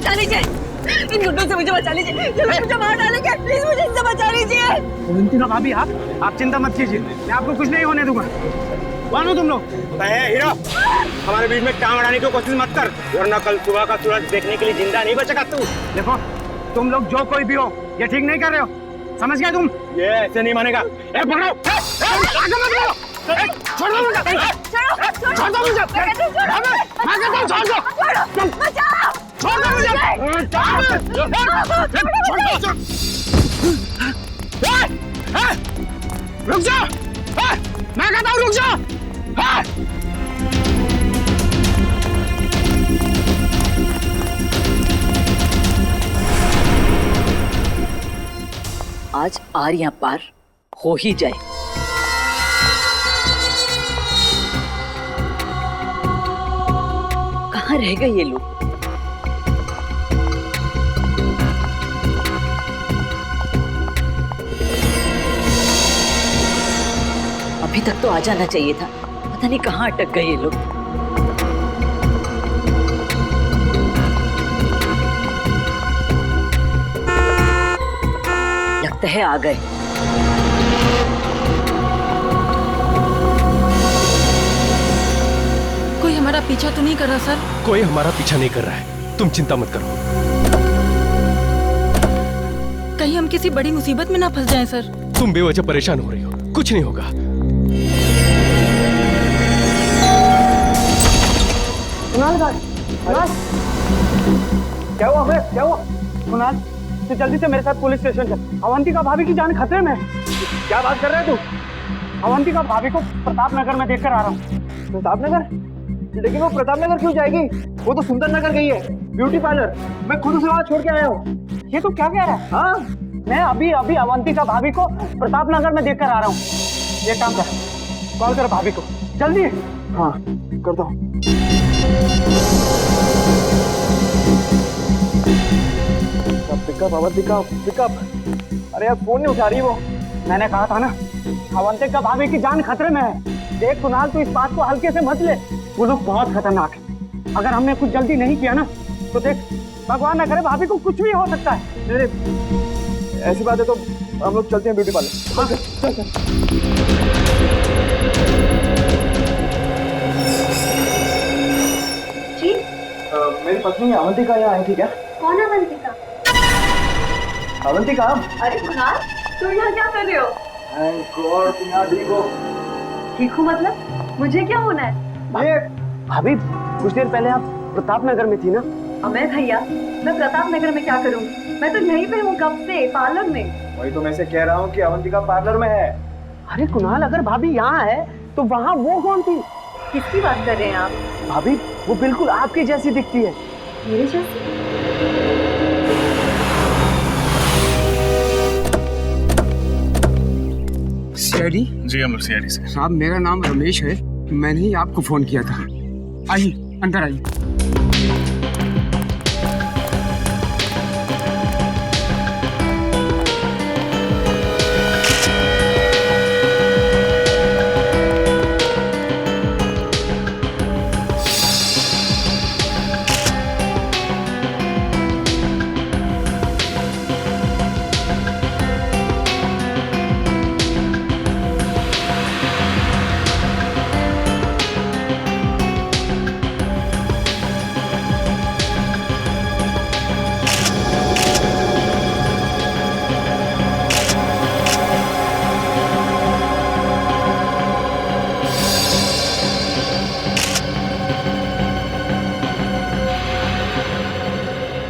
बचा लीजिए, इन गुंडों से मुझे बचा लीजिए, मुझे मार डालेंगे, प्लीज मुझे इनसे बचा लीजिए। वैलेंटिना भाभी आप चिंता मत कीजिए, मैं आपको कुछ नहीं होने दूंगा। कौन हो तुम लोग? हीरो, हमारे बीच में टांग अड़ाने की कोशिश मत कर, वरना कल सुबह का सूरज देखने के लिए जिंदा नहीं बचेगा तू। देखो तुम लोग जो कोई भी हो ये ठीक नहीं कर रहे हो, समझ गए तुम? ये ऐसे नहीं मानेगा। पकड़ो, छोड़ दो मुझे, छोड़ दो मुझे, मैं कहता हूँ छोड़ दो, छोड़ दो मुझे, रुक जा, मैं कहता हूँ रुक जा। आज आर या पार हो ही जाए। कहाँ रह गए ये लोग? अभी तक तो आ जाना चाहिए था, पता नहीं कहाँ अटक गए ये लोग। लगता है आ गए। कोई हमारा पीछा तो नहीं कर रहा सर? कोई हमारा पीछा नहीं कर रहा है, तुम चिंता मत करो। कहीं हम किसी बड़ी मुसीबत में ना फंस जाएं सर। तुम बेवजह परेशान हो रही हो, कुछ नहीं होगा। क्या हुआ बे? क्या हुआ? कुणाल, तू जल्दी से मेरे साथ पुलिस स्टेशन चल। अवंतिका भाभी की जान खतरे में है। क्या बात कर रहे है तू? अवंतिका भाभी को प्रताप नगर में देखकर आ रहा हूँ। प्रताप नगर? लेकिन वो प्रताप नगर क्यों जाएगी? वो तो सुंदर नगर गई है, ब्यूटी पार्लर। मैं खुद उसे वहाँ छोड़ के आया हूँ। ये तो क्या कह रहा है? हाँ, मैं अभी अभी अवंतिका भाभी को प्रताप नगर में देखकर आ रहा हूँ। ये काम कर, कॉल कर भाभी को जल्दी। हाँ करता हूँ। Pickup Avantika pickup. अरे यार फोन नहीं उठा रही वो। मैंने कहा था ना अवंतिका भाभी की जान खतरे में है। देख कुणाल, तू इस बात को हल्के से मत ले, वो लोग बहुत खतरनाक है। अगर हमने कुछ जल्दी नहीं किया ना तो देख, भगवान न करे भाभी को कुछ भी हो सकता है। ऐसी बात है तो हम लोग चलते हैं ब्यूटी पार्लर। चल चल। जी मेरी पत्नी अवंतिका यहाँ आई थी क्या? कौन अवंतिका? अवंतिका? अरे कुणाल, तुम यहाँ क्या कर रहे हो? तुम यहाँ ठीक हो? ठीक हूँ मतलब? मुझे क्या होना है? ये भाभी कुछ देर पहले आप प्रताप नगर में थी ना? अमर भैया, मैं प्रताप नगर में क्या करूँगी? मैं तो यहीं पे हूँ कब से, पार्लर में। वही तो मैं से कह रहा हूँ कि अवंतिका पार्लर में है। अरे कुणाल, अगर भाभी यहाँ है तो वहाँ वो कौन थी? किसकी बात कर रहे हैं आप? भाभी वो बिल्कुल आपकी जैसी दिखती है। मेरे जैसी? सीआईडी? जी अमर सीआईडी से। साहब मेरा नाम रमेश है, मैंने ही आपको फोन किया था। आइए अंदर आइए।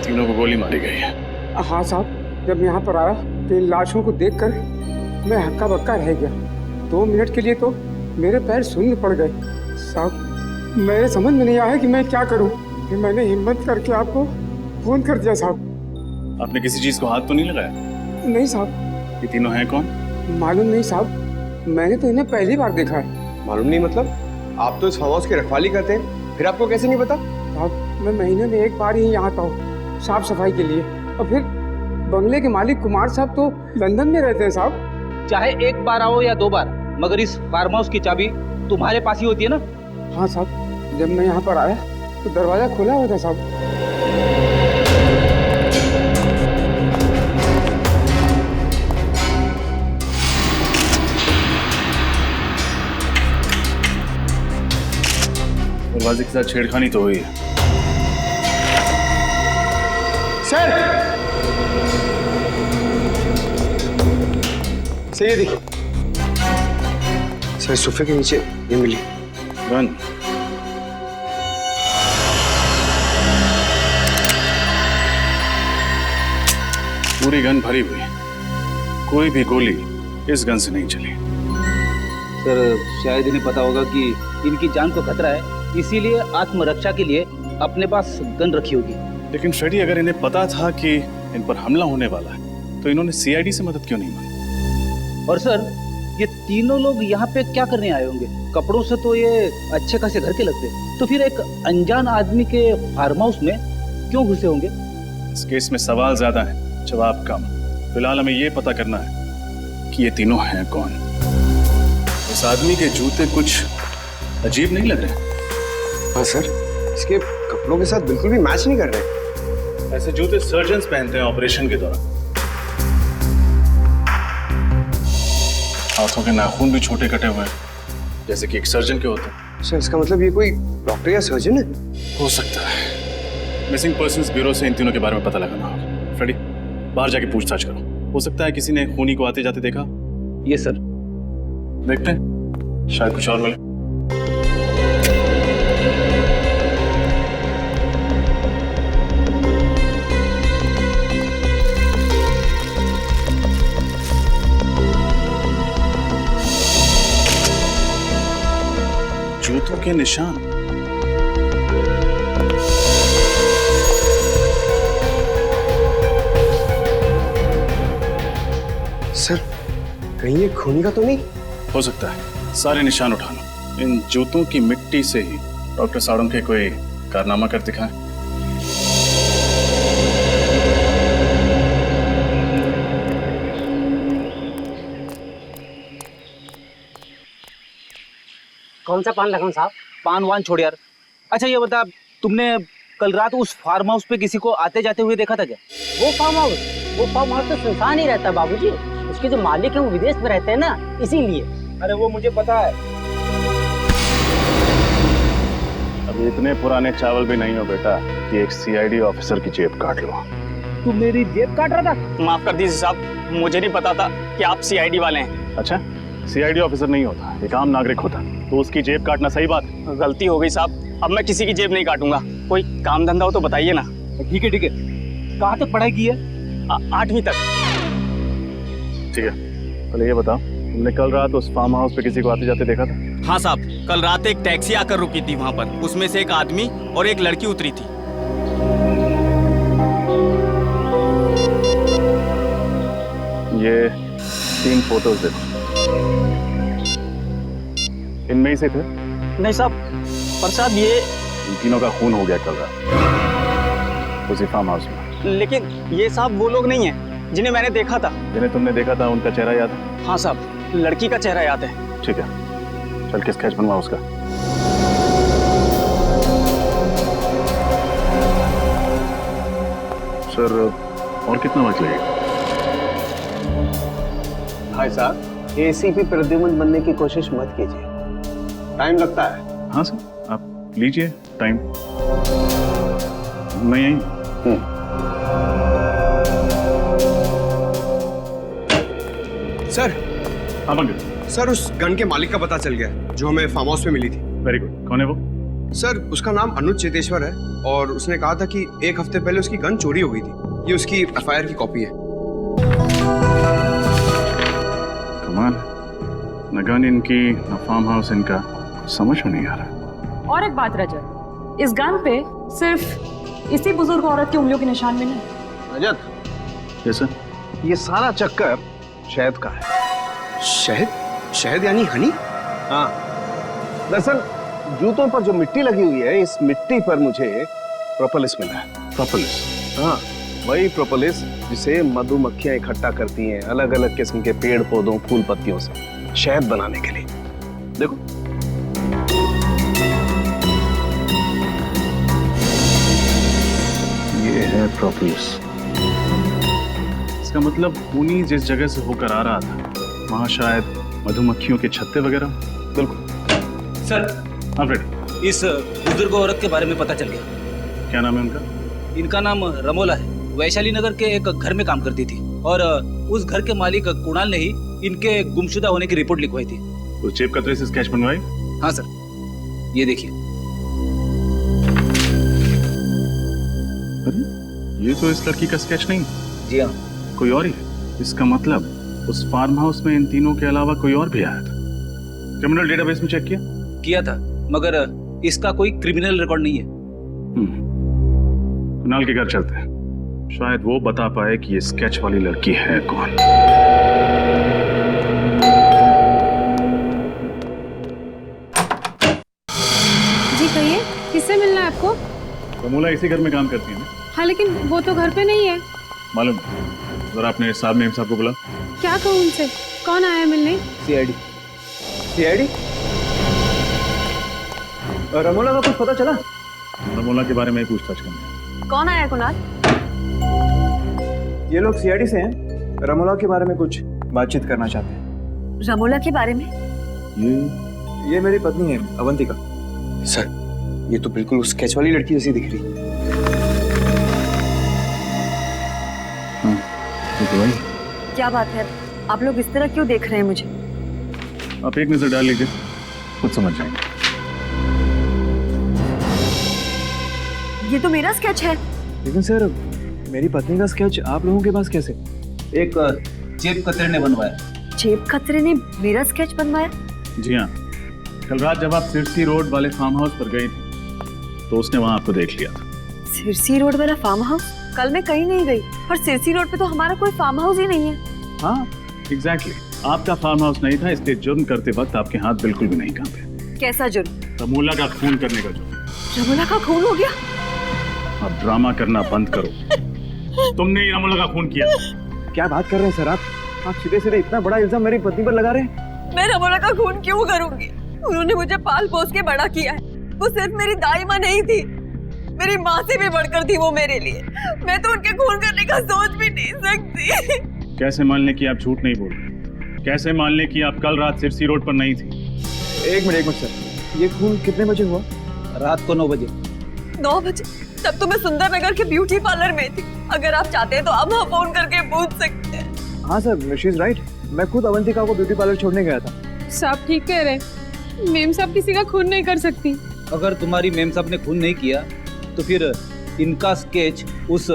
तीनों को गोली मारी गई है। हाँ साहब, जब यहाँ पर आया तो इन लाशों को देखकर मैं हक्का बक्का रह गया। 2 मिनट के लिए तो मेरे पैर शून्य पड़ गए। साहब मेरे समझ में नहीं आया कि मैं क्या करूँ, फिर मैंने हिम्मत करके आपको फोन कर दिया साहब। आपने किसी चीज को हाथ तो नहीं लगाया? नहीं साहब। ये तीनों हैं कौन? मालूम नहीं साहब, मैंने तो इन्हें पहली बार देखा है। मालूम नहीं मतलब? आप तो इस फार्म हाउस की रखवाली करते हैं, फिर आपको कैसे नहीं पता? साहब मैं महीने में 1 बार ही यहाँ आता हूँ साफ सफाई के लिए, और फिर बंगले के मालिक कुमार साहब तो लंदन में रहते हैं साहब। चाहे 1 बार आओ या 2 बार, मगर इस फार्म हाउस की चाबी तुम्हारे पास ही होती है ना? हाँ साहब, जब मैं यहाँ पर आया तो दरवाजा खुला हुआ था साहब। दरवाजे के साथ छेड़खानी तो हुई है। सर सर ये देखिए सर, सोफे के नीचे ये मिली गन। पूरी गन भरी हुई, कोई भी गोली इस गन से नहीं चली। सर शायद इन्हें पता होगा कि इनकी जान को खतरा है, इसीलिए आत्मरक्षा के लिए अपने पास गन रखी होगी। लेकिन फ्रेडी, अगर इन्हें पता था कि इन पर हमला होने वाला है तो इन्होंने सीआईडी से मदद क्यों नहीं मांगी? और सर ये तीनों लोग यहाँ पे क्या करने आए होंगे? कपड़ों से तो ये अच्छे खासे घर के लगते, तो फिर एक अनजान आदमी के फार्म हाउस में क्यों घुसे होंगे? इस केस में सवाल ज्यादा है, जवाब कम। फिलहाल हमें ये पता करना है कि ये तीनों हैं कौन। इस आदमी के जूते कुछ अजीब नहीं लग रहे? हाँ सर, इसके कपड़ों के साथ बिल्कुल भी मैच नहीं कर रहे। ऐसे जूते सर्जन्स पहनते हैं ऑपरेशन के दौरान। हाथों के नाखून भी छोटे कटे हुए हैं, जैसे कि एक सर्जन के होते हैं। सर इसका मतलब ये कोई डॉक्टर या सर्जन है? हो सकता है। मिसिंग पर्सन्स ब्यूरो से इन तीनों के बारे में पता लगाना होगा। फ्रेडी, बाहर जाके पूछताछ करो। हो सकता है किसी ने खूनी को आते जाते देखा। ये सर देखते हैं, शायद कुछ और मिले। जूतों के निशान। सर कहीं ये खूनी का तो नहीं? हो सकता है। सारे निशान उठा लो। इन जूतों की मिट्टी से ही डॉक्टर साड़ुंखे कोई कारनामा कर दिखाएं। कौन सा पान लगाऊं साहब? पान वान छोड़ यार। अच्छा ये बता, तुमने कल रात उस फार्म हाउस पे किसी को आते जाते हुए देखा था क्या? वो फार्म हाउस तो सुनसान ही रहता बाबूजी। उसके जो मालिक है वो विदेश में रहते हैं ना, इसीलिए। अरे वो मुझे पता है। अभी इतने पुराने चावल भी नहीं हो बेटा कि एक सीआईडी ऑफिसर की जेब काट लो। तू मेरी जेब काट रहा था? माफ कर दीजिए साहब, मुझे नहीं पता था कि आप सीआईडी वाले हैं। अच्छा, सीआईडी ऑफिसर नहीं होता, एक आम नागरिक होता, तो उसकी जेब काटना सही बात है? गलती हो गई साहब, अब मैं किसी की जेब नहीं काटूंगा। कोई काम धंधा हो तो बताइए ना। ठीक है ठीक है। कहाँ तक पढ़ाई की है? 8वीं तक। ठीक है, पहले ये बताओ, तुमने कल रात उस फार्म हाउस पे किसी को आते जाते देखा था? हाँ साहब, कल रात एक टैक्सी आकर रुकी थी वहाँ पर। उसमें से एक आदमी और एक लड़की उतरी थी। ये 3 फोटोज देखो, इनमें ही से थे? नहीं साहब, पर साहब ये इन तीनों का खून हो गया कल रात उसी फार्म हाउस में। लेकिन ये साहब वो लोग नहीं हैं जिन्हें मैंने देखा था। जिन्हें तुमने देखा था उनका चेहरा याद है? हाँ साहब, लड़की का चेहरा याद है। ठीक है, चल के स्केच बनवा उसका। सर और कितना वक्त लगेगा? भाई साहब, एसीपी प्रद्युमन बनने की कोशिश मत कीजिए, टाइम लगता है। हाँ सर, आप लीजिए टाइम, मैं यहीं। सर। हाँ पंकज। सर उस गन के मालिक का पता चल गया है, जो हमें फार्म हाउस में मिली थी। Very good. कौन है वो? सर उसका नाम अनुज चेतेश्वर है और उसने कहा था कि 1 हफ्ते पहले उसकी गन चोरी हो गई थी। ये उसकी एफआईआर की कॉपी है। कमाल, न गन इनकी न फार्म हाउस इनका, समझ में नहीं आ रहा। और एक बात रजत, इस गन पे सिर्फ इसी बुजुर्ग औरत की उंगलियों के निशान मिले। रजत, यस सर, ये सारा चक्कर शहद का है। शहद? शहद यानी हनी? हाँ, दरअसल जूतों पर जो मिट्टी लगी हुई है, इस मिट्टी पर मुझे प्रोपोलिस मिला है। प्रोपोलिस? हाँ, वही प्रोपोलिस जिसे मधुमक्खियां इकट्ठा करती हैं अलग अलग किस्म के पेड़ पौधों फूल पत्तियों से शहद बनाने के लिए। देखो, ये है प्रोपोलिस। इसका मतलब खूनी जिस जगह से होकर आ रहा था वहां शायद मधुमक्खियों के छत्ते वगैरह। बिल्कुल सर। हाँ फ्रेडी। इस बुजुर्ग औरत के बारे में पता चल गया। क्या नाम है उनका? इनका नाम रमोला है। वैशाली नगर के एक घर में काम करती थी और उस घर के मालिक कुणाल ने ही इनके गुमशुदा होने की रिपोर्ट लिखवाई थी। उस जेब कतरे से स्केच बनवाई? हाँ सर, ये देखिए। अरे ये तो इस लड़की का स्केच नहीं। जी हाँ, कोई और ही है। इसका मतलब उस फार्म हाउस में इन तीनों के अलावा कोई और भी आया था। क्रिमिनल डेटाबेस में चेक किया था, मगर इसका कोई क्रिमिनल रिकॉर्ड नहीं है। कुणाल के घर चलते हैं, शायद वो बता पाए कि ये स्केच वाली लड़की है कौन। जी कहिए, किससे मिलना है आपको? रमोला इसी घर में काम करती है ना? हाँ, लेकिन वो तो घर पे नहीं है। मालूम, जरा अपने साहब मेम साहब को बुला। क्या कहूँ उनसे? कौन आया है मिलने? सीआईडी। सीआईडी? रमोला का कुछ पता चला? रमोला के बारे में ही पूछताछ करनी। कौन आया कुणाल? ये लोग सीआईडी से हैं। रमोला के बारे में कुछ बातचीत करना चाहते हैं। रमोला के बारे में? ये मेरी पत्नी है, अवंतिका। सर, ये तो बिल्कुल उस स्केच वाली लड़की जैसी दिख रही। तो वही। क्या बात है, आप लोग इस तरह क्यों देख रहे हैं मुझे? आप एक नजर डाल लीजिए, खुद समझ जाएंगे। ये तो मेरा स्केच है। लेकिन सर, मेरी पत्नी का स्केच आप लोगों के पास कैसे? एक जेब कतरे ने बनवाया। जेब कतरे ने मेरा स्केच बनवाया? जी हाँ, कल रात जब आप सिरसी रोड वाले फार्म हाउस पर गई थी तो उसने वहाँ आपको देख लिया था। सिरसी रोड वाला फार्म हाउस? कल मैं कहीं नहीं गई, पर सिरसी रोड पे तो हमारा कोई फार्म हाउस ही नहीं है। हाँ, एग्जैक्टली। आपका फार्म हाउस नहीं था, इसलिए जुर्म करते वक्त आपके हाथ बिल्कुल भी नहीं कांपे। कैसा जुर्म? रमोला का खून करने का जुर्म। रमोला का खून हो गया? अब ड्रामा करना बंद करो। तुमने ही रमोला का खून किया। क्या बात कर रहे हैं सर आप सीधे सीधे इतना बड़ा इल्जाम मेरी पत्नी पर लगा रहे हैं? मैं रमोला का खून क्यों करूंगी? उन्होंने मुझे पाल पोस के बड़ा किया है। वो सिर्फ मेरी दाई माँ नहीं थी, मेरी माँ से भी बढ़कर थी वो मेरे लिए। मैं तो उनके खून करने का सोच भी नहीं सकती। कैसे मान लें कि आप झूठ नहीं बोल रहे? कैसे मान लें कि आप कल रात सिरसी रोड पर नहीं थी? एक मिनट सर, ये खून कितने बजे हुआ? रात को 9 बजे। 9 बजे? तब तो मैं सुंदर नगर के ब्यूटी पार्लर में थी। अगर आप चाहते हैं तो आप वहाँ फोन करके पूछ सकते हैं। हाँ सर, शी इज राइट। मैं खुद अवंतिका को ब्यूटी पार्लर छोड़ने गया था। साहब ठीक कह रहे, मेम साहब किसी का खून नहीं कर सकती। अगर तुम्हारी मेम साहब ने खून नहीं किया तो फिर इनका स्केच उस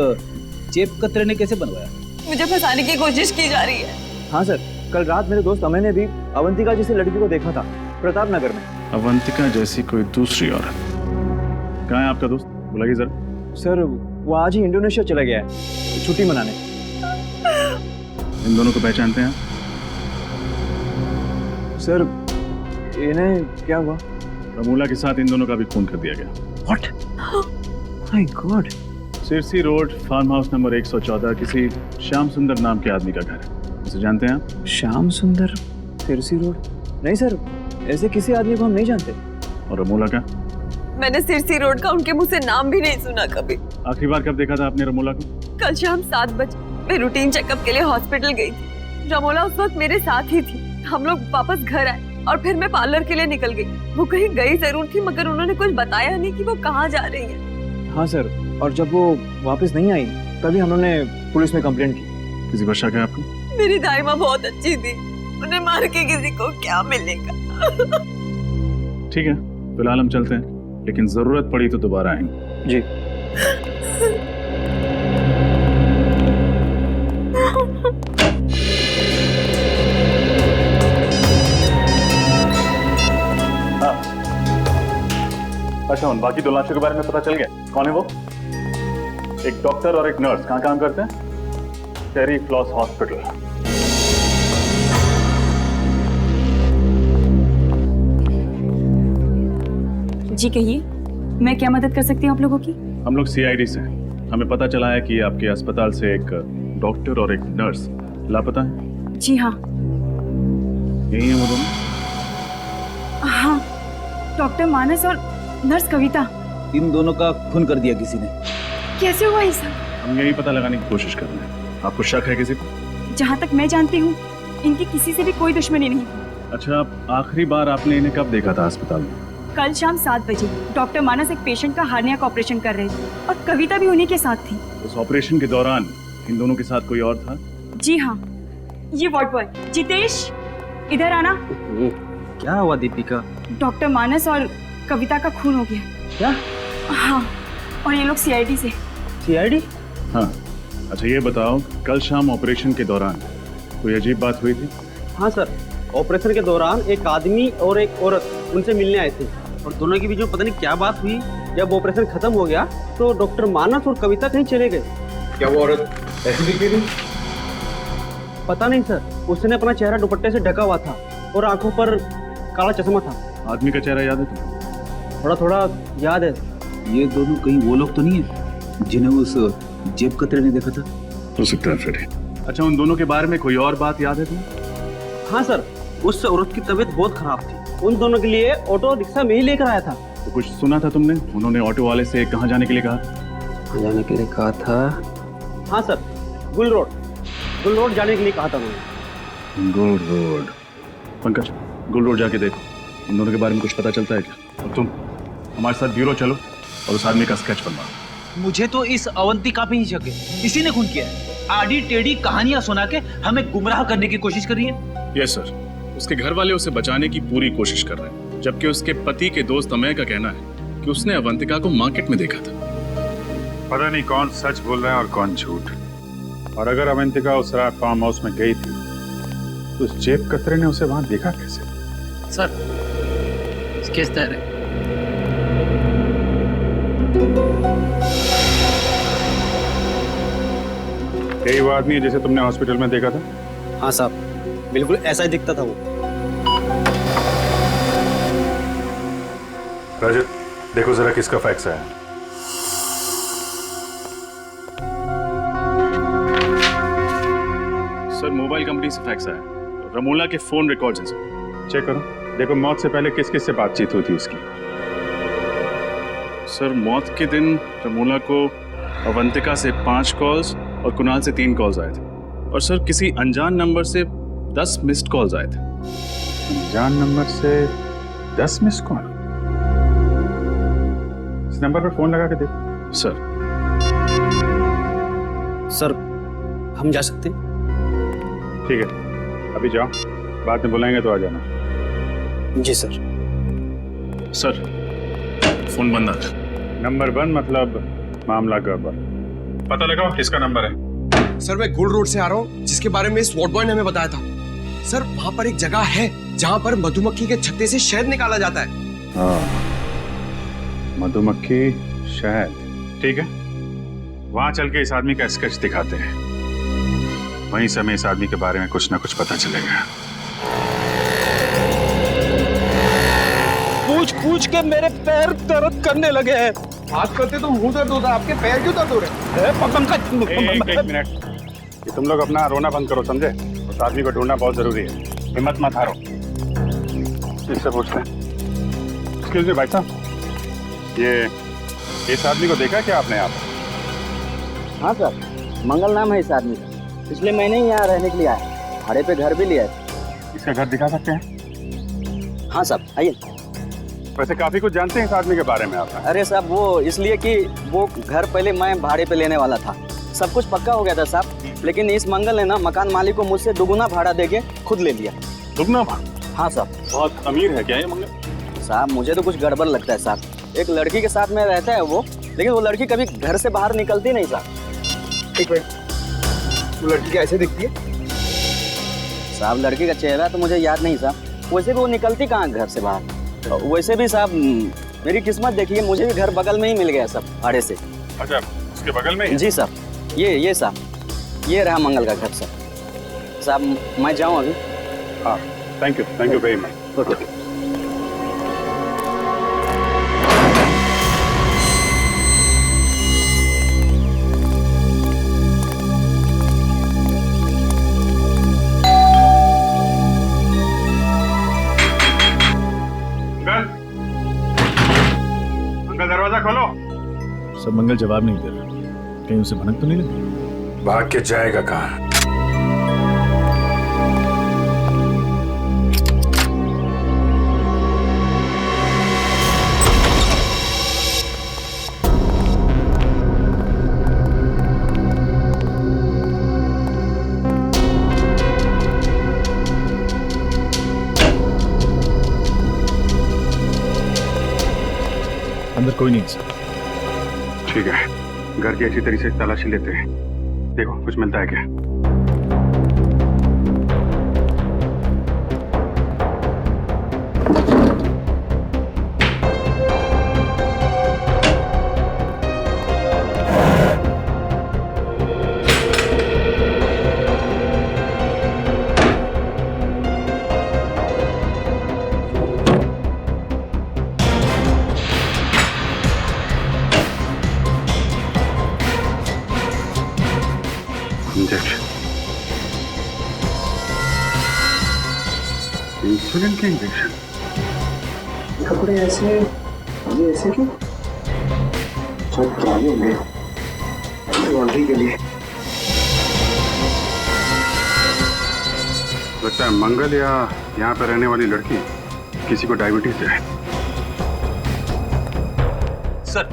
जेब कतरे ने कैसे बनवाया? मुझे फंसाने की कोशिश की जा रही है। हाँ सर, कल रात मेरे दोस्त अमय ने भी अवंतिका जैसी लड़की को देखा था प्रताप नगर में। अवंतिका जैसी कोई दूसरी औरत? कहाँ है आपका दोस्त? बुलाइए जरा। सर, वो आज ही इंडोनेशिया चला गया है छुट्टी मनाने। इन दोनों को पहचानते हैं? सर, इन्हें क्या हुआ? रमोला के साथ इन दोनों का भी खून कर दिया गया। What? My God! Sirsi road farm house number 114 किसी श्याम सुंदर नाम के आदमी का घर है। उसे जानते हैं आप? श्याम सुंदर, सिरसी रोड? नहीं सर, ऐसे किसी आदमी को हम नहीं जानते। और रमोला का? मैंने सिरसी रोड का उनके मुंह से नाम भी नहीं सुना कभी। आखिरी बार कब देखा था आपने रमोला को? कल शाम 7 बजे मैं रूटीन चेकअप के लिए हॉस्पिटल गई थी। रमोला उस वक्त मेरे साथ ही थी। हम लोग वापस घर आए और फिर मैं पार्लर के लिए निकल गई। वो कहीं गई जरूर थी, मगर उन्होंने कुछ बताया नहीं कि वो कहाँ जा रही है। हाँ सर, और जब वो वापस नहीं आई तभी हमने पुलिस में कंप्लेंट की। किसी पर शक है आपको? मेरी दाई माँ बहुत अच्छी थी, उन्हें मार के किसी को क्या मिलेगा। ठीक है, फिलहाल हम चलते हैं, लेकिन जरूरत पड़ी तो दोबारा आएंगे। जी। अच्छा, उन बाकी 2 लाशों के बारे में पता चल गया? कौन है वो? एक डॉक्टर और एक नर्स। कहाँ काम करते हैं? टेरी फ्लॉस हॉस्पिटल। जी कहिए, मैं क्या मदद कर सकती हूँ आप लोगों की? हम लोग सीआईडी से हैं। हमें पता चला है कि आपके अस्पताल से एक डॉक्टर और एक नर्स लापता है। जी हाँ। यही है वो दोनों? हाँ, डॉक्टर मानस और नर्स कविता। इन दोनों का खून कर दिया किसी ने। कैसे हुआ ये सब? हम यही पता लगाने की कोशिश कर रहे हैं। आपको शक है किसी को? जहाँ तक मैं जानती हूँ, इनकी किसी से भी कोई दुश्मनी नहीं। अच्छा, आखिरी बार आपने इन्हें कब देखा था अस्पताल में? कल शाम 7 बजे डॉक्टर मानस एक पेशेंट का हार्निया का ऑपरेशन कर रहे थे और कविता भी उन्हीं के साथ थी। उस ऑपरेशन के दौरान इन दोनों के साथ कोई और था? जी हाँ, ये वार्ड बॉय जितेश, इधर आना। क्या हुआ दीपिका? डॉक्टर मानस और कविता का खून हो गया। क्या? हाँ, और ये लोग सीआईडी से। सीआईडी? हाँ। अच्छा ये बताओ, कल शाम ऑपरेशन के दौरान कोई अजीब बात हुई थी? हाँ सर, ऑपरेशन के दौरान एक आदमी और एक औरत उनसे मिलने आए थे और दोनों के बीच में पता नहीं क्या बात हुई। जब ऑपरेशन खत्म हो गया तो डॉक्टर मानस और कविता कहीं चले गए। क्या वो औरत ऐसी दिख रही थी? पता नहीं सर, उसने अपना चेहरा दुपट्टे से ढका हुआ था और आंखों पर काला चश्मा था। आदमी का चेहरा याद है तुम्हें? थोड़ा थोड़ा याद है। ये दोनों कहीं वो लोग तो नहीं है जिन्हें उस जेब कतरे ने देखा था? हो सकता है फिर। अच्छा उन दोनों के बारे में कोई और बात याद है तुम्हें? हाँ सर, उस औरत की तबीयत बहुत खराब थी। उन दोनों के लिए ऑटो रिक्शा में ही लेकर आया था। तो कुछ सुना था तुमने? उन्होंने ऑटो वाले से कहाँ जाने के लिए कहा? कहाँ जाने के लिए कहा था? हाँ सर, गुल रोड जाने के लिए कहा था उन्होंने। गुल रोड। पंकज, गुल रोड जाके देखो, इन दोनों के बारे में कुछ पता चलता है क्या? और तुम हमारे साथ ब्यूरो चलो और उस आदमी का स्केच बनवाओ। मुझे तो इस अवंतिका पे ही शक है, इसी ने खून किया है। आड़ी टेढ़ी कहानियां सुना के हमें गुमराह करने की कोशिश कर रही है। यस सर, उसके घर वाले उसे बचाने की पूरी कोशिश कर रहे हैं, जबकि उसके पति के दोस्त अमय का कहना है कि उसने अवंतिका को मार्केट में देखा था। पता नहीं कौन सच बोल रहा है और कौन झूठ। और अगर अवंतिका उस रात फार्म हाउस में गई थी तो उस जेब कतरे ने उसे वहां देखा कैसे? सर, स्केच तैयार है। यही वो आदमी है जिसे तुमने हॉस्पिटल में देखा था? हाँ साहब, बिल्कुल ऐसा ही दिखता था वो। रजत, देखो जरा किसका फैक्स आया। सर मोबाइल कंपनी से फैक्स आया, रमोला के फोन रिकॉर्ड्स हैं सर। चेक करो, देखो मौत से पहले किस किस से बातचीत हुई थी उसकी। सर मौत के दिन रमोला को अवंतिका से 5 कॉल्स और कुणाल से 3 कॉल्स आए थे, और सर किसी अनजान नंबर से 10 मिस्ड कॉल्स आए थे। अनजान नंबर से 10 मिस्ड कॉल? इस नंबर पर फोन लगा के देखो। सर, हम जा सकते हैं? ठीक है, अभी जाओ, बाद में बुलाएंगे तो आ जाना। जी सर। सर फोन बंद आ था। नंबर बंद मतलब मामला गड़बड़। पता लगाओ किसका नंबर है। सर मैं गुल रोड से आ रहा हूँ, जिसके बारे में स्वॉट बॉय ने हमें बताया था। सर वहाँ पर एक जगह है जहाँ पर मधुमक्खी के छत्ते से शहद निकाला जाता है। हाँ, मधुमक्खी शहद, ठीक है, वहां चल के इस आदमी का स्केच दिखाते हैं। वहीं से हमें इस आदमी के बारे में कुछ ना कुछ पता चलेगा। पूछ पूछ के मेरे पैर दर्द करने लगे हैं। बात करते तो मुंह दर्द होता है, आपके पैर क्यों दर्द हो रहे हैं? एक मिनट, ये तुम लोग अपना रोना बंद करो, समझे? उस आदमी को ढूंढना बहुत जरूरी है, हिम्मत मत हारो। इससे पूछते हैं। एक्सक्यूज मी भाई साहब, ये इस आदमी को देखा क्या आपने? आप? हाँ सर, मंगल नाम है इस आदमी का। पिछले महीने ही यहाँ रहने के लिए आया, भाड़े पे घर भी लिया है। इसका घर दिखा सकते हैं? हाँ साहब, आइए। वैसे काफी कुछ जानते हैं इस आदमी के बारे में आप? अरे साहब, वो इसलिए कि वो घर पहले मैं भाड़े पे लेने वाला था। सब कुछ पक्का हो गया था साहब, लेकिन इस मंगल ने ना मकान मालिक को मुझसे दुगुना भाड़ा देके खुद ले लिया। दुगुना भाड़ा? हाँ साहब। बहुत अमीर है क्या ये मंगल? साहब मुझे तो कुछ गड़बड़ लगता है साहब। एक लड़की के साथ में रहता है वो, लेकिन वो लड़की कभी घर से बाहर निकलती नहीं साहब। एक मिनट, वो लड़की कैसे दिखती है? साहब लड़की का चेहरा तो मुझे याद नहीं साहब, वैसे भी वो निकलती कहाँ घर से बाहर। वैसे भी साहब मेरी किस्मत देखिए, मुझे भी घर बगल में ही मिल गया सब भाड़े से। अच्छा, उसके बगल में ही? जी साहब, ये साहब, ये रहा मंगल का घर साहब। मैं जाऊँ अभी? हाँ, thank you very much. Okay. दरवाजा खोलो। सब मंगल जवाब नहीं दे रहा, कहीं उसे भनक तो नहीं लगी? भाग के जाएगा कहाँ? अंदर कोई नहीं है सर। ठीक है, घर की अच्छी तरीके से तलाशी लेते हैं। देखो कुछ मिलता है क्या। इंसुलिन के इंजेक्शन। कपड़े ऐसे, ये ऐसे क्यों? सब पुराने होंगे, लॉन्ड्री के लिए। लगता है मंगल या यहाँ पर रहने वाली लड़की किसी को डायबिटीज है। सर,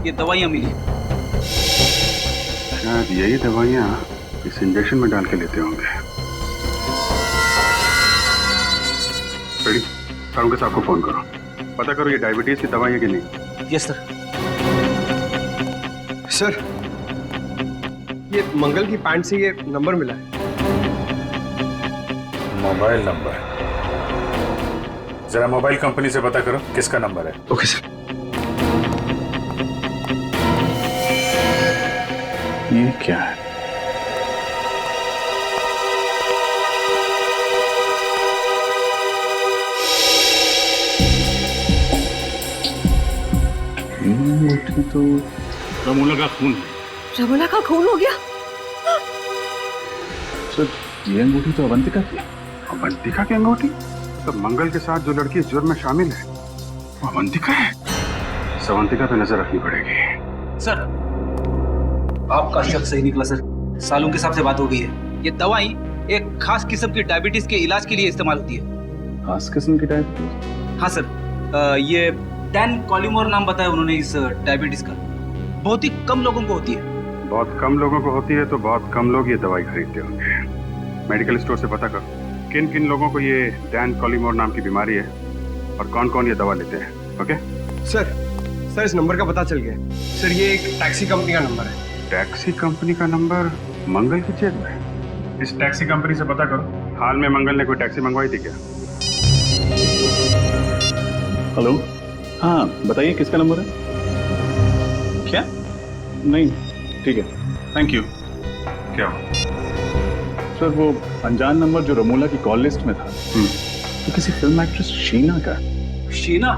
ये दवाइयाँ मिली। शायद यही दवाइयाँ इस इंजेक्शन में डाल के लेते होंगे। रेडी, सारुण के साहब को फोन करो, पता करो ये डायबिटीज की दवाई है कि नहीं। Yes sir. सर, ये मंगल की पैंट से ये नंबर मिला है। मोबाइल नंबर, जरा मोबाइल कंपनी से पता करो किसका नंबर है। Okay sir. ये क्या है? तो रमोला का खून है। रमोला का खून हो गया? सर, ये अंगूठी तो अवंतिका की है। अवंतिका की अंगूठी? तो मंगल के साथ जो लड़की इस जुर्म में शामिल है वो अवंतिका है। अवंतिका पे नजर रखनी पड़ेगी। सर, आपका शक सही निकला सर। सालून के साहब से बात हो गई है। ये दवाई एक खास किस्म की डायबिटीज के इलाज के लिए इस्तेमाल होती है। खास किस्म की डायबिटीज? हाँ सर, ये डैन कॉलिमोर नाम बताया उन्होंने इस डायबिटीज का। बहुत ही कम लोगों को होती है। बहुत कम लोगों को होती है तो बहुत कम लोग ये दवाई खरीदते होंगे। मेडिकल स्टोर से पता कर किन किन लोगों को ये डैन कॉलिमोर नाम की बीमारी है और कौन कौन ये दवा लेते हैं। ओके सर, इस नंबर का पता चल गया सर। ये एक टैक्सी कंपनी का नंबर है। टैक्सी कंपनी का नंबर मंगल की जेब में? इस टैक्सी कंपनी से पता करो हाल में मंगल ने कोई टैक्सी मंगवाई थी क्या। हेलो, हाँ बताइए किसका नंबर है। क्या? नहीं, ठीक है, थैंक यू। क्या हो? सर, वो अनजान नंबर जो रमोला की कॉल लिस्ट में था तो किसी फिल्म एक्ट्रेस शीना का। शीना?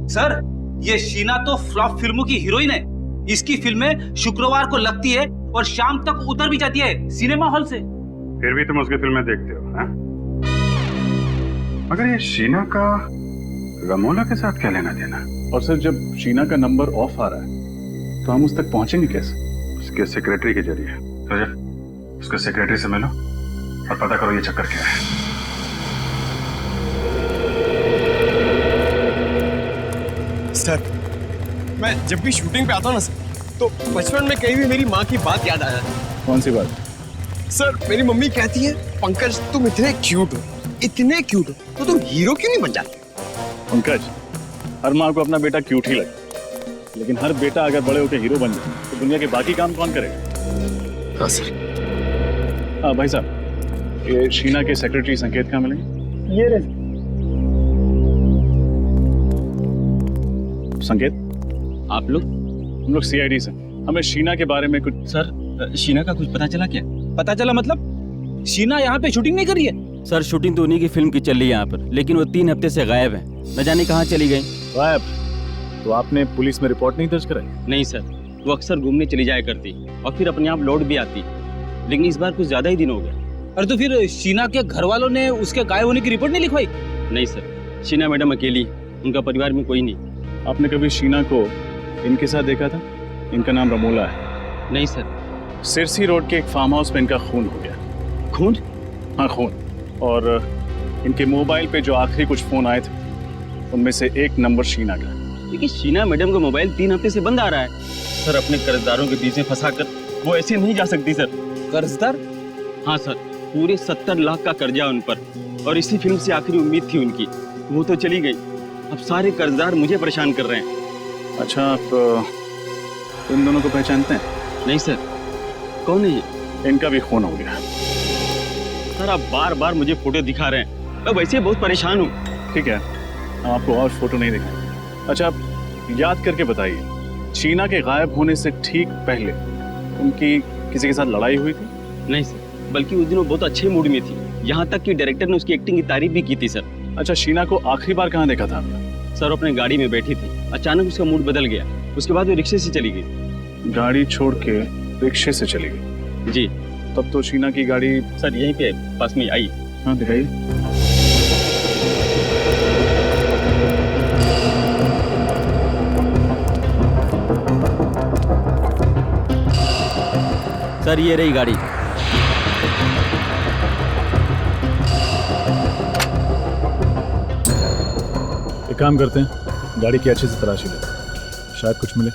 सर, ये शीना तो फ्लॉप फिल्मों की हीरोइन है। इसकी फिल्में शुक्रवार को लगती है और शाम तक उतर भी जाती है सिनेमा हॉल से। फिर भी तुम उसकी फिल्में देखते हो, हैं? मगर ये शीना का रमोला के साथ क्या लेना देना? और सर, जब शीना का नंबर ऑफ आ रहा है तो हम उस तक पहुंचेंगे कैसे? उसके सेक्रेटरी के जरिए। रजत, उसके सेक्रेटरी से मिलो और पता करो ये चक्कर क्या है। सर, मैं जब भी शूटिंग पे आता हूँ ना सर, तो बचपन में कहीं भी मेरी माँ की बात याद आ जाती है। कौन सी बात? सर, मेरी मम्मी कहती है पंकज तुम इतने क्यूट हो, तो तुम हीरो क्यों नहीं बन जाते? पंकज, हर माँ को अपना बेटा क्यूट ही लगे, लेकिन हर बेटा अगर बड़े होकर हीरो बन जाए तो दुनिया के बाकी काम कौन करेगा? हाँ सर। हाँ भाई साहब, ये शीना के सेक्रेटरी संकेत कहाँ मिलेंगे? ये रहे। संकेत, आप लोग? हम लोग सीआईडी से। हमें शीना के बारे में कुछ। सर, शीना का कुछ पता चला क्या? पता चला मतलब? शीना यहाँ पे शूटिंग नहीं कर रही है? सर, शूटिंग तो उन्हीं की फिल्म की चल रही है यहाँ पर, लेकिन वो 3 हफ्ते से गायब है। न जाने कहाँ चली गई। गायब? तो आपने पुलिस में रिपोर्ट नहीं दर्ज कराई? नहीं सर, वो अक्सर घूमने चली जाया करती और फिर अपने आप लौट भी आती, लेकिन इस बार कुछ ज्यादा ही दिन हो गया। अरे तो फिर शीना के घर वालों ने उसके गायब होने की रिपोर्ट नहीं लिखवाई? नहीं सर, शीना मैडम अकेली, उनका परिवार में कोई नहीं। आपने कभी शीना को इनके साथ देखा था? इनका नाम रमोला है। नहीं सर। सिरसी रोड के एक फार्म हाउस में इनका खून हो गया। खून? हाँ, खून। और इनके मोबाइल पे जो आखिरी कुछ फोन आए थे उनमें से एक नंबर शीना का। लेकिन शीना मैडम का मोबाइल 3 हफ्ते से बंद आ रहा है। सर, अपने कर्जदारों के बीच में फंसाकर वो ऐसे नहीं जा सकती सर। कर्जदार? हाँ सर, पूरे 70 लाख का कर्जा उन पर, और इसी फिल्म से आखिरी उम्मीद थी उनकी। वो तो चली गई, अब सारे कर्जदार मुझे परेशान कर रहे हैं। अच्छा, आप इन दोनों को पहचानते हैं? नहीं सर। कौन है ये? इनका भी खून हो गया। सर आप बार बार मुझे फोटो दिखा रहे हैं, मैं वैसे बहुत परेशान हूँ। ठीक है, हम आपको और फोटो नहीं दिखाएंगे। अच्छा, आप याद करके बताइए, शीना के गायब होने से ठीक पहले उनकी किसी के साथ लड़ाई हुई थी? नहीं सर, बल्कि उस दिन वो बहुत अच्छे मूड में थी, यहाँ तक कि डायरेक्टर ने उसकी एक्टिंग की तारीफ भी की थी सर। अच्छा, शीना को आखिरी बार कहाँ देखा था आपने? सर अपने गाड़ी में बैठी थी, अचानक उसका मूड बदल गया, उसके बाद वो रिक्शे से चली गई। गाड़ी छोड़ के रिक्शे से चली गई? जी। तब तो शीना की गाड़ी सर यहीं पे पास में आई। हाँ दिखाइए। सर ये रही गाड़ी। एक काम करते हैं, गाड़ी की अच्छे से तलाशी लेते हैं, शायद कुछ मिले।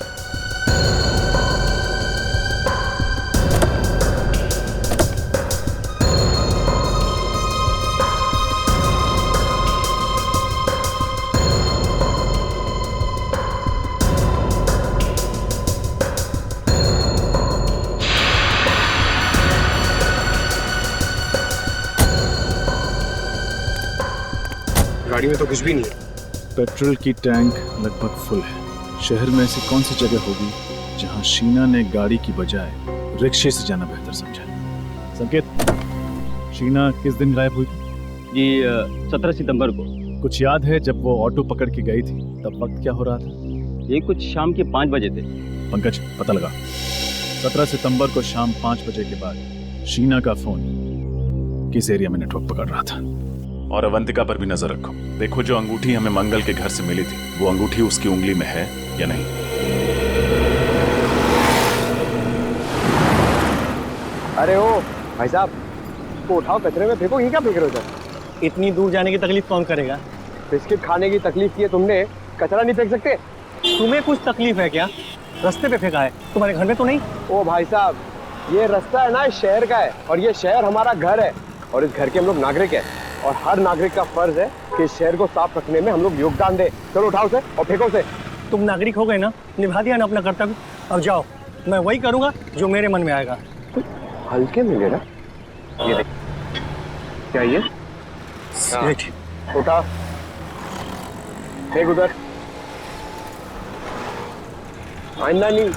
गाड़ी में तो कुछ भी नहीं है। पेट्रोल की टैंक लगभग फुल है। शहर में ऐसी कौन सी जगह होगी जहां शीना ने गाड़ी की बजाय रिक्शे से जाना बेहतर समझा? संकेत, शीना किस दिन गायब हुई? जी 17 सितंबर को। कुछ याद है जब वो ऑटो पकड़ के गई थी तब वक्त क्या हो रहा था? ये कुछ शाम के 5 बजे थे। पंकज पता लगा। 17 सितंबर को शाम 5 बजे के बाद शीना का फोन किस एरिया में नेटवर्क पकड़ रहा था? और अवंतिका पर भी नजर रखो। देखो जो अंगूठी हमें मंगल के घर से मिली थी, वो अंगूठी उसकी उंगली में है या नहीं। अरे ओ भाई साहब, तो उठाओ, कचरे में फेंको। ये क्या फेंक रहे हो सर? इतनी दूर जाने की तकलीफ कौन करेगा? बिस्किट खाने की तकलीफ की है तुमने, कचरा नहीं फेंक सकते? तुम्हें कुछ तकलीफ है क्या? रास्ते पे फेंका है, तुम्हारे घर में तो नहीं? ओ भाई साहब, ये रास्ता है ना इस शहर का है, और ये शहर हमारा घर है, और इस घर के हम लोग नागरिक हैं, और हर नागरिक का फर्ज है कि इस शहर को साफ रखने में हम लोग योगदान दें। चलो उठाओ से और फेंको से। तुम नागरिक हो गए ना, निभा दिया ना अपना कर्तव्य। अब जाओ, मैं वही करूंगा जो मेरे मन में आएगा। हल्के में लेना। ये देख, क्या ये? उठा, फेंक उधर। आइंदा नहीं।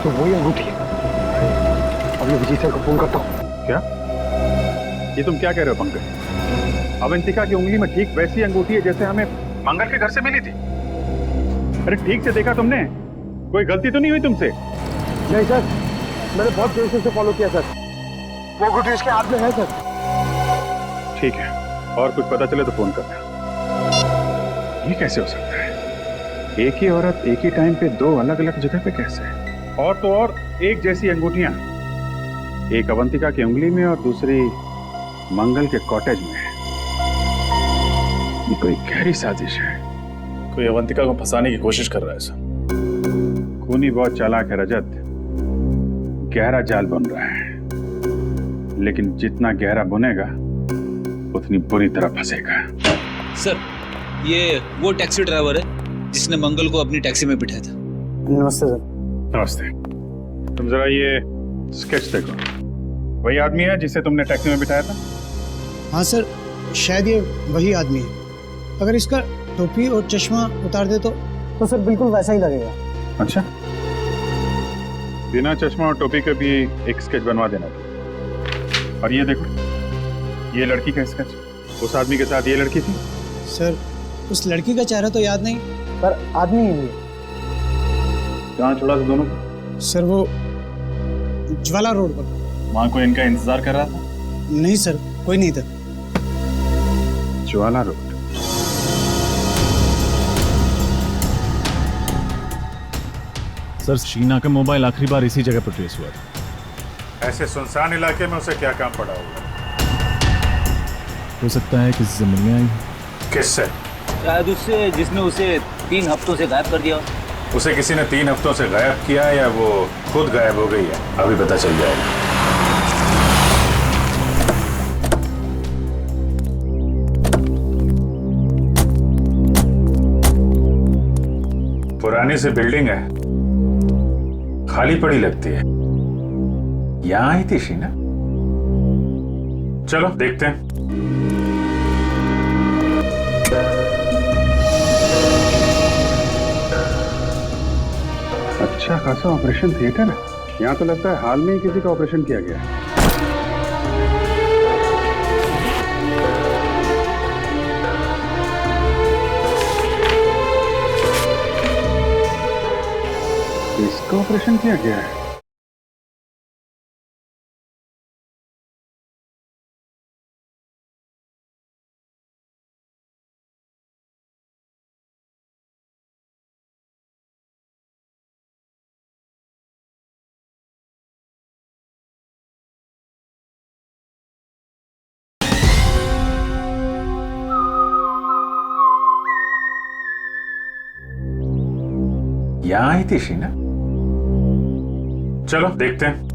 तो वही अंगूठी है। अभी विजय सर को फोन करता हूँ। क्या? ये तुम क्या कह रहे हो पंकज? अवंतिका की उंगली में ठीक वैसी अंगूठी है जैसे हमें मंगल के घर से मिली थी। अरे ठीक से देखा तुमने? कोई गलती तो नहीं हुई तुमसे? नहीं सर, मैंने बहुत देर से फॉलो किया सर। वो अंगूठी इसके हाथ में है सर। ठीक है, और कुछ पता चले तो फोन करना। ये कैसे हो सकता है? एक ही औरत एक ही टाइम पे दो अलग अलग जगह पे कैसे? और तो और एक जैसी अंगूठियां, एक अवंतिका की उंगली में और दूसरी मंगल के कॉटेज में। ये कोई गहरी साजिश है। कोई अवंतिका को फंसाने की कोशिश कर रहा है सर। खूनी बहुत चालाक है रजत, गहरा जाल बन रहा है, लेकिन जितना गहरा बुनेगा उतनी बुरी तरह फंसेगा। सर, ये वो टैक्सी ड्राइवर है जिसने मंगल को अपनी टैक्सी में बिठाया था। नमस्ते सर। नमस्ते। तुम जरा ये स्केच देखो, वही आदमी है जिसे तुमने टैक्सी में बिठाया था? हाँ सर, शायद ये वही आदमी है। अगर इसका टोपी और चश्मा उतार दे तो सर बिल्कुल वैसा ही लगेगा। अच्छा, बिना चश्मा और टोपी के भी एक स्केच बनवा देना था। और ये देखो, ये लड़की का स्केच। उस आदमी के साथ ये लड़की थी। सर उस लड़की का चेहरा तो याद नहीं, पर आदमी ही है। कहाँ छोड़ा था दोनों को? सर वो ज्वाला रोड पर। वहाँ कोई इनका इंतजार कर रहा था? नहीं सर, कोई नहीं था। ज्वाला रोड। सर शीना का मोबाइल आखिरी बार इसी जगह पर ट्रेस हुआ था। ऐसे सुनसान इलाके में उसे क्या काम पड़ा होगा? हो सकता है किसी से मिलने आई। किससे? शायद उससे जिसने उसे 3 हफ्तों से गायब कर दिया। उसे किसी ने 3 हफ्तों से गायब किया या वो खुद गायब हो गई है? अभी पता चल जाएगा। पुरानी सी बिल्डिंग है, खाली पड़ी लगती है। यहां आई थी शीना? चलो देखते हैं। अच्छा खासा ऑपरेशन थिएटर है। यहाँ तो लगता है हाल में ही किसी का ऑपरेशन किया गया है। इसका ऑपरेशन किया गया है। यहां आई थी शीना? चलो देखते हैं।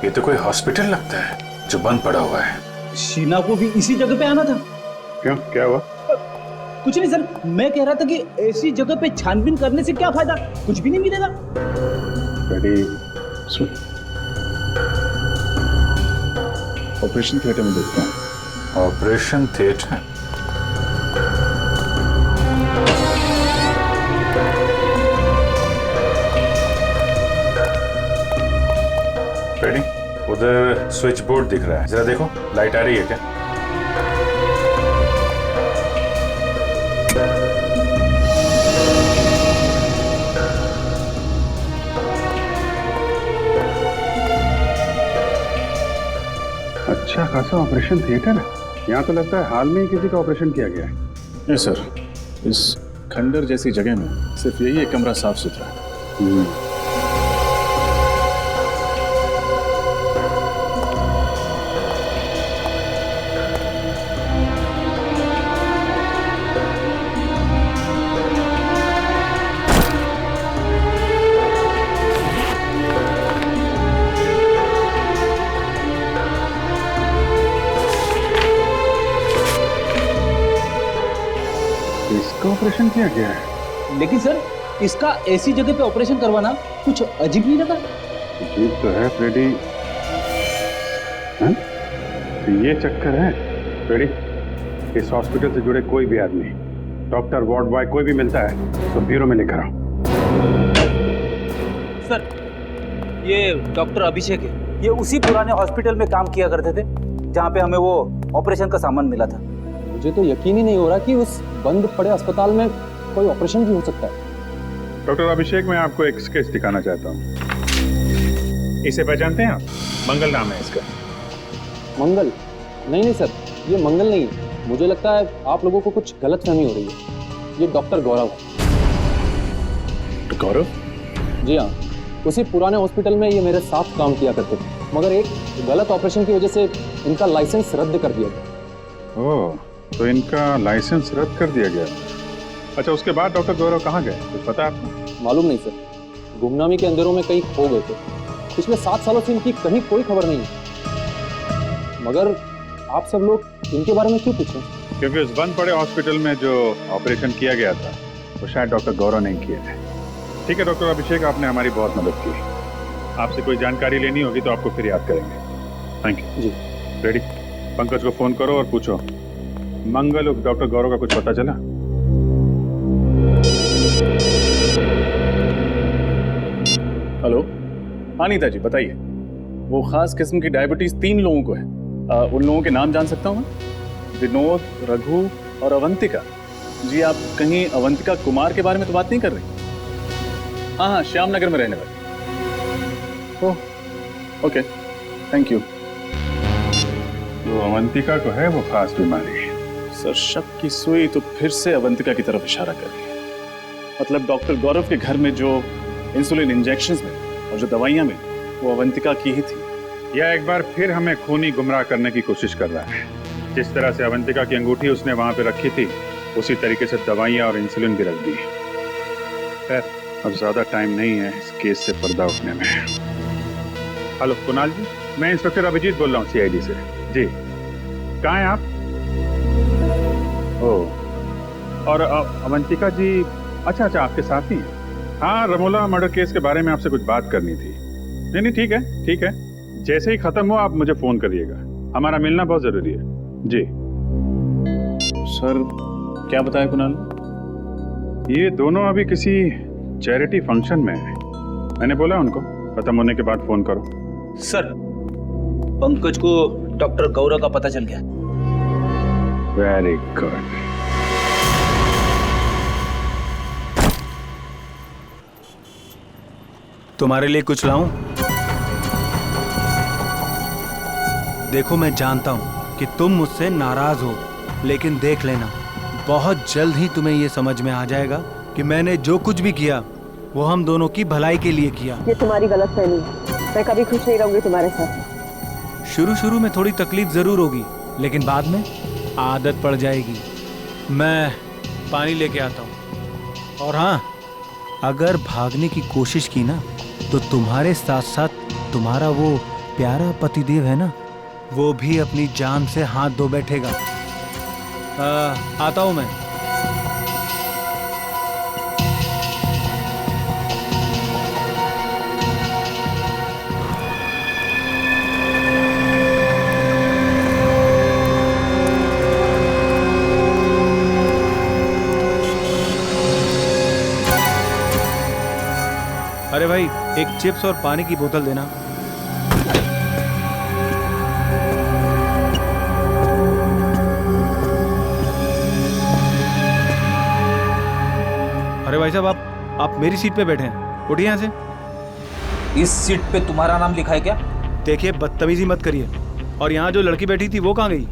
ये तो कोई हॉस्पिटल लगता है जो बंद पड़ा हुआ है। शीना को भी इसी जगह पे आना था। क्यों, क्या हुआ? कुछ नहीं सर, मैं कह रहा था कि ऐसी जगह पे छानबीन करने से क्या फायदा, कुछ भी नहीं मिलेगा। सुन, ऑपरेशन थिएटर में देखता हूँ। Operation theatre? रेडी? उधर स्विच बोर्ड दिख रहा है, जरा देखो लाइट आ रही है क्या? अच्छा खासा ऑपरेशन थिएटर है। यहाँ तो लगता है हाल में ही किसी का ऑपरेशन किया गया है। नहीं सर, इस खंडर जैसी जगह में सिर्फ यही एक कमरा साफ सुथरा है। इसका ऑपरेशन किया गया है। लेकिन सर, इसका ऐसी जगह पे ऑपरेशन करवाना कुछ अजीब नहीं लगा? अजीब तो है फ्रेडी। तो ये चक्कर है फ्रेडी, इस हॉस्पिटल से जुड़े कोई भी आदमी, डॉक्टर, वार्ड बॉय, कोई भी मिलता है तो ब्यूरो में लेकर आओ। सर, ये डॉक्टर अभिषेक है। ये उसी पुराने हॉस्पिटल में काम किया करते थे जहाँ पे हमें वो ऑपरेशन का सामान मिला था। मुझे तो यकीन ही नहीं हो रहा कि उस बंद पड़े अस्पताल में कोई ऑपरेशन भी हो सकता है। डॉक्टर अभिषेक, मैं आपको एक स्केच दिखाना चाहता हूँ। इसे पहचानते हैं आप? मंगल नाम है इसका। मंगल? नहीं सर, ये मंगल नहीं है। मुझे लगता है आप लोगों को कुछ गलतफहमी हो रही है। ये डॉक्टर गौरव। गौरव? जी हाँ, उसी पुराने हॉस्पिटल में ये मेरे साथ काम किया करते थे, मगर एक गलत ऑपरेशन की वजह से इनका लाइसेंस रद्द कर दिया गया। ओह, तो इनका लाइसेंस रद्द कर दिया गया। अच्छा, उसके बाद डॉक्टर गौरव कहाँ गए, कुछ पता है आपको? मालूम नहीं सर, गुमनामी के अंधेरों में कहीं खो गए थे। पिछले 7 सालों से इनकी कहीं कोई खबर नहीं है। मगर आप सब लोग इनके बारे में क्यों पूछें? क्योंकि उस बंद पड़े हॉस्पिटल में जो ऑपरेशन किया गया था वो शायद डॉक्टर गौरव नहीं किए थे। ठीक है डॉक्टर अभिषेक, आपने हमारी बहुत मदद की। आपसे कोई जानकारी लेनी होगी तो आपको फिर याद करेंगे। Thank you ji. Ready, Pankaj को फोन करो और पूछो मंगल उर्फ डॉक्टर गौरव का कुछ पता चला? हेलो, हाँ नीता जी बताइए। वो खास किस्म की डायबिटीज 3 लोगों को है। उन लोगों के नाम जान सकता हूँ मैं? विनोद, रघु और अवंतिका। जी आप कहीं अवंतिका कुमार के बारे में तो बात नहीं कर रही? हाँ हाँ, श्याम नगर में रहने वाली। Oh okay, thank you. तो अवंतिका को है वो खास बीमारी? सर शक की सुई तो फिर से अवंतिका की तरफ इशारा कर रही है। मतलब डॉक्टर गौरव के घर में जो इंसुलिन इंजेक्शंस में और जो दवाइयां में वो अवंतिका की ही थी। यह एक बार फिर हमें खूनी गुमराह करने की कोशिश कर रहा है। जिस तरह से अवंतिका की अंगूठी उसने वहां पे रखी थी उसी तरीके से दवाइयां और इंसुलिन भी रख दी। खैर अब ज्यादा टाइम नहीं है इस केस से पर्दा उठने में। हेलो कुणाल जी, मैं इंस्पेक्टर अभिजीत बोल रहा हूँ CID से। जी कहाँ हैं आप? ओह, और अवंतिका जी अच्छा आपके साथ ही हैं? हाँ, रमोला मर्डर केस के बारे में आपसे कुछ बात करनी थी। नहीं ठीक है, जैसे ही खत्म हो आप मुझे फोन करिएगा, हमारा मिलना बहुत जरूरी है। जी सर क्या बताया कुणाल? ये दोनों अभी किसी चैरिटी फंक्शन में है। मैंने बोला उनको खत्म होने के बाद फोन करो। सर पंकज को डॉक्टर गौरव का पता चल गया। Very good. तुम्हारे लिए कुछ लाऊं? देखो मैं जानता हूं कि तुम मुझसे नाराज हो, लेकिन देख लेना बहुत जल्द ही तुम्हें यह समझ में आ जाएगा कि मैंने जो कुछ भी किया वो हम दोनों की भलाई के लिए किया। ये तुम्हारी गलतफहमी है। मैं कभी खुश नहीं रहूंगी तुम्हारे साथ। शुरू में थोड़ी तकलीफ जरूर होगी, लेकिन बाद में आदत पड़ जाएगी। मैं पानी लेके आता हूँ। और हाँ, अगर भागने की कोशिश की ना तो तुम्हारे साथ साथ तुम्हारा वो प्यारा पतिदेव है ना, वो भी अपनी जान से हाथ धो बैठेगा। आता हूँ मैं। अरे भाई, एक चिप्स और पानी की बोतल देना। अरे भाई साहब, आप मेरी सीट पे बैठे हैं, उठिए यहाँ से। इस सीट पे तुम्हारा नाम लिखा है क्या? देखिए बदतमीजी मत करिए। और यहाँ जो लड़की बैठी थी वो कहाँ गई?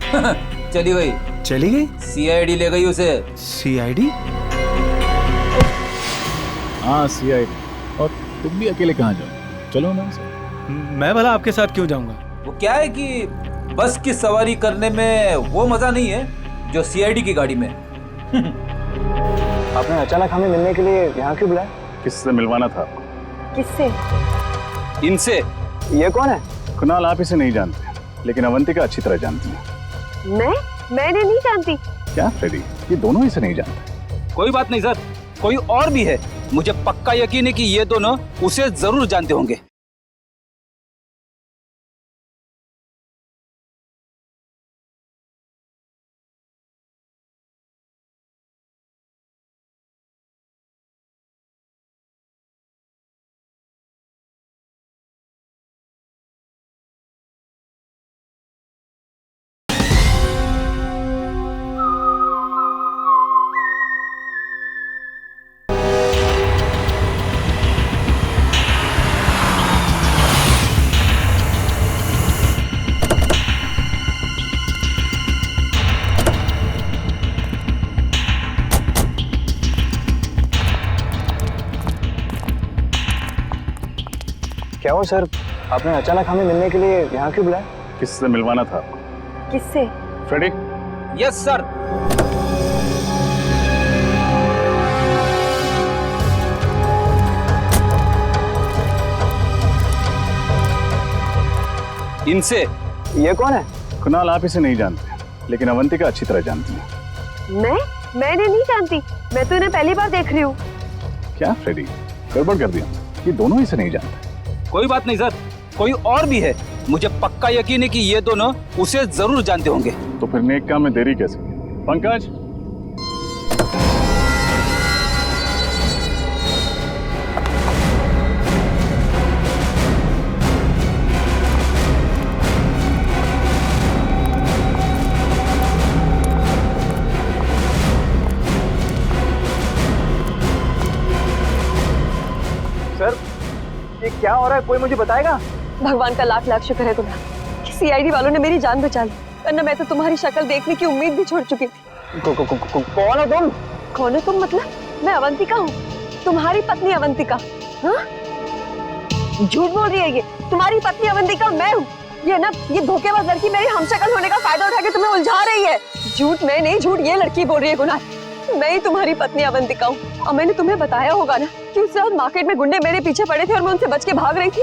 चली गई। चली गई? CID ले गई उसे। CID? हाँ CID। और तुम भी अकेले कहाँ जाओ? चलो ना। मैं भला आपके साथ क्यों जाऊंगा? वो क्या है कि बस की सवारी करने में वो मजा नहीं है जो CID की गाड़ी में। आपने अचानक हमें मिलने के लिए यहाँ क्यों बुलाया? किससे मिलवाना था आपको? किससे? इनसे। ये कौन है? कुणाल आप इसे नहीं जानते, लेकिन अवंतिका अच्छी तरह जानती है। मैंने नहीं जानती। क्या फ्रेडी, ये दोनों इसे नहीं जानते? कोई बात नहीं सर, कोई और भी है। मुझे पक्का यकीन है कि ये दोनों उसे जरूर जानते होंगे। क्या हो सर, आपने अचानक हमें मिलने के लिए यहाँ क्यों बुलाया? किससे मिलवाना था आपको? किससे? फ्रेडी। Yes sir. इनसे। ये कौन है? कुणाल आप इसे नहीं जानते, लेकिन अवंतिका अच्छी तरह जानती है। मैंने नहीं जानती, मैं तो इन्हें पहली बार देख रही हूँ। क्या फ्रेडी, गड़बड़ कर दिया? ये दोनों ही से नहीं जानते। कोई बात नहीं सर, कोई और भी है। मुझे पक्का यकीन है कि ये दोनों उसे जरूर जानते होंगे। तो फिर नेक काम में देरी कैसे? पंकज, सर ये क्या हो रहा है, कोई मुझे बताएगा? भगवान का लाख लाख शुक्र है तुम्हारा कि सीआईडी वालों ने मेरी जान बचा ली, वरना मैं तो तुम्हारी शक्ल देखने की उम्मीद भी छोड़ चुकी थी। कौन हो तुम? कौन हो तुम मतलब? मैं अवंतिका हूँ, तुम्हारी पत्नी अवंतिका। हाँ? झूठ बोल रही है ये, तुम्हारी पत्नी अवंतिका मैं हूँ। ये ना, ये धोखेबाज लड़की मेरी हमशक्ल होने का फायदा उठा के तुम्हें उलझा रही है। झूठ मैं नहीं, झूठ ये लड़की बोल रही है कुणाल। मैं ही तुम्हारी पत्नी अवंतिका हूँ। और मैंने तुम्हें बताया होगा ना कि उस रात मार्केट में गुंडे मेरे पीछे पड़े थे और मैं उनसे बच के भाग रही थी।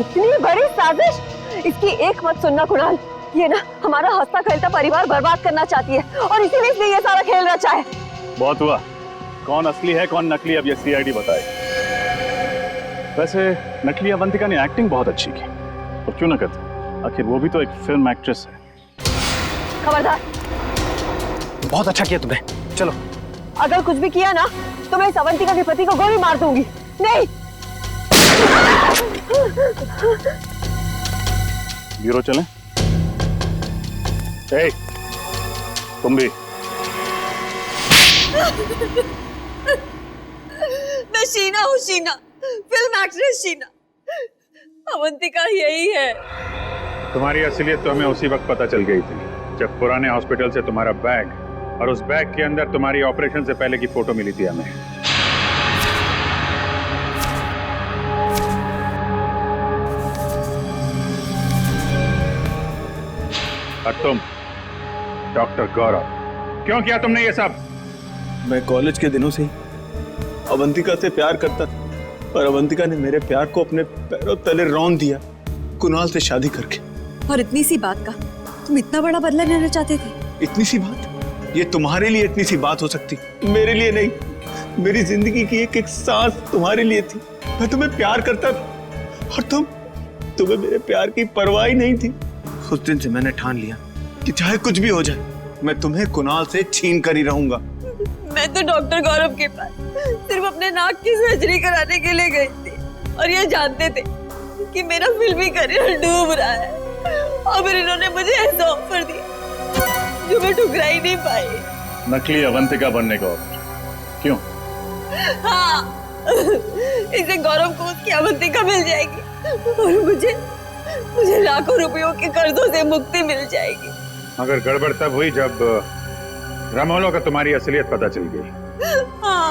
इतनी बड़ी साजिश, इसकी एक मत सुनना कुणाल। ये ना हमारा हंसता खेलता परिवार बर्बाद करना चाहती है और इसीलिए इसने ये सारा खेल रचा है। बहुत हुआ, कौन असली है कौन नकली अब ये सीआईडी बताए। वैसे नकली अवंतिका ने एक्टिंग बहुत अच्छी की, और क्यों ना करती, आखिर वो भी तो एक फिल्म एक्ट्रेस है। खबरदार, बहुत अच्छा किया तुमने, चलो। अगर कुछ भी किया ना तो मैं इस अवंतिका के पति को गोली मार दूंगी। नहीं। ब्यूरो चलें? ए, तुम भी। मैं शीना हूँ, शीना, फिल्म एक्ट्रेस शीना। अवंतिका यही है। तुम्हारी असलियत तो हमें उसी वक्त पता चल गई थी जब पुराने हॉस्पिटल से तुम्हारा बैग और उस बैग के अंदर तुम्हारी ऑपरेशन से पहले की फोटो मिली थी हमें। और तुम डॉक्टर गौरव, क्यों किया तुमने ये सब? मैं कॉलेज के दिनों से ही अवंतिका से प्यार करता था, और अवंतिका ने मेरे प्यार को अपने पैरों तले रौंद दिया कुणाल से शादी करके। और इतनी सी बात का तुम इतना बड़ा बदला लेना चाहते थे? इतनी सी बात? ये तुम्हारे लिए इतनी सी बात हो सकती, मेरे लिए नहीं। मेरी जिंदगी की एक एक सांस तुम्हारे लिए थी। मैं तुम्हें प्यार करता था और तुम्हें मेरे प्यार की परवाह ही नहीं थी। उस दिन से मैंने ठान लिया कि चाहे कुछ भी हो जाए, मैं तुम्हें कुणाल से छीन कर ही रहूंगा। मैं तो डॉक्टर गौरव के पास सिर्फ अपने नाक की सर्जरी कराने के लिए गई थी, और ये जानते थे कि मेरा फिल्मी करियर डूब रहा है, और फिर इन्होंने मुझे ऐसा ऑफर दिया जो मैं ठुकरा ही नहीं पाई। नकली अवंतिका बनने का ऑफर? क्यों? हाँ, इसे गौरव को उसकी अवंतिका मिल जाएगी और मुझे लाखों रुपयों के कर्जों से मुक्ति मिल जाएगी। मगर गड़बड़ तब हुई जब रामोलो का तुम्हारी असलियत पता चल गई। हाँ,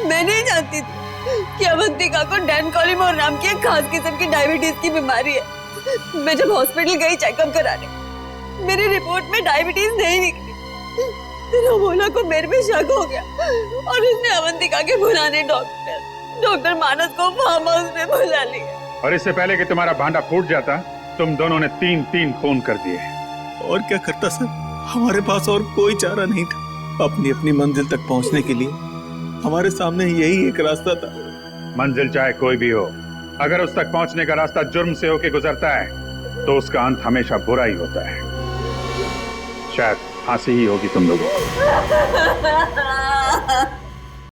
मैं नहीं जानती थी कि अवंतिका को डैन कॉलिमोर नाम की एक खास किस्म की डायबिटीज की बीमारी है। मैं जब हॉस्पिटल गई चेकअप कराने, मेरी रिपोर्ट में डायबिटीज नहीं निकली। रामोला को मेरे पे शक हो गया और उसने अवंतिका के पुराने डॉक्टर मानस को फार्म हाउस में बुला लिया। और इससे पहले कि तुम्हारा भांडा फूट जाता, तुम दोनों ने 3 खून कर दिए। और क्या करता सर, हमारे पास और कोई चारा नहीं था। अपनी अपनी मंजिल तक पहुंचने के लिए हमारे सामने यही एक रास्ता था। मंजिल चाहे कोई भी हो, अगर उस तक पहुंचने का रास्ता जुर्म से होके गुजरता है तो उसका अंत हमेशा बुरा ही होता है। शायद फांसी ही होगी तुम लोगों को।